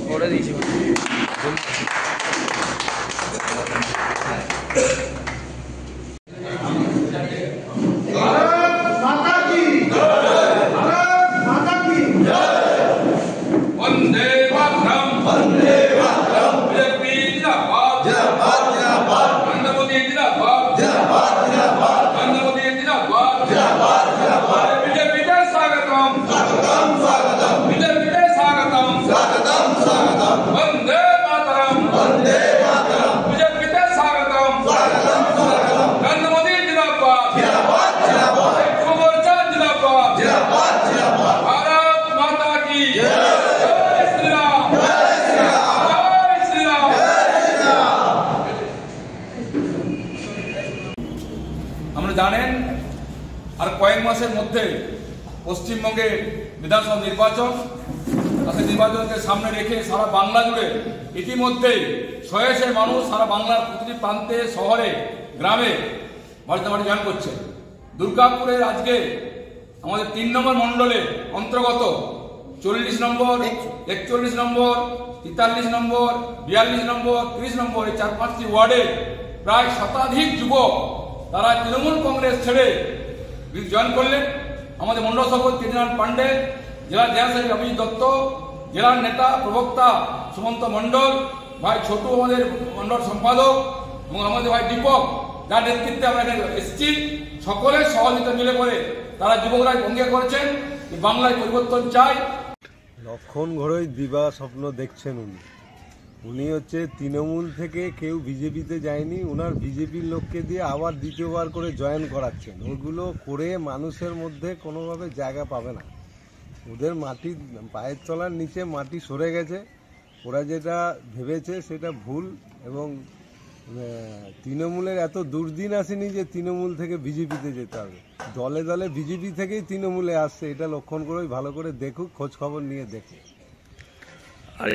করে দিয়েছি জানেন আর কয়েক মাসের মধ্যে পশ্চিমবঙ্গে বিধানসভা নির্বাচন, সেই নির্বাচনকে সামনে রেখে সারা বাংলা জুড়ে ইতিমধ্যেই শয়ে মানুষ সারা বাংলার প্রতিটি প্রান্তে শহরে গ্রামে বাড়িতে বাড়ি জয়েন করছে। দুর্গাপুরের আজকে আমাদের 3 নম্বর মণ্ডলে অন্তর্গত 40 নম্বর, 41 নম্বর, 43 নম্বর, 42 নম্বর, 30 নম্বর এই 4-5টি ওয়ার্ডে প্রায় শতাধিক যুবক তারা তৃণমূল কংগ্রেস ছেড়ে জয়েন করলেন। আমাদের মন্ডল সভাপতি কেজরিওয়াল পান্ডে, জেলার জেলাসেবী অভিজিৎ দত্ত, জেলার নেতা প্রবক্তা সুমন্ত মণ্ডল, ভাই ছোটু আমাদের মন্ডল সম্পাদক এবং আমাদের ভাই দীপক, যার নেতৃত্বে আমরা এখানে এসেছি, সকলের সহযোগিতা মিলে করে তারা যুবকরা অঙ্গীকার করেছেন যে বাংলায় পরিবর্তন চাই। লক্ষণ ঘরোই দিবা স্বপ্ন দেখছেন উনি হচ্ছে তৃণমূল থেকে কেউ বিজেপিতে যায়নি, ওনার বিজেপির লোককে দিয়ে আবার দ্বিতীয়বার করে জয়েন করাচ্ছেন। ওগুলো করে মানুষের মধ্যে কোনোভাবে জায়গা পাবে না। ওদের মাটি পায়ের তলার নিচে মাটি সরে গেছে। ওরা যেটা ভেবেছে সেটা ভুল এবং তৃণমূলের এত দুর্দিন আসেনি যে তৃণমূল থেকে বিজেপিতে যেতে হবে। দলে দলে বিজেপি থেকেই তৃণমূলে আসছে, এটা লক্ষণ করেই ভালো করে দেখুক, খোঁজ খবর নিয়ে দেখুক।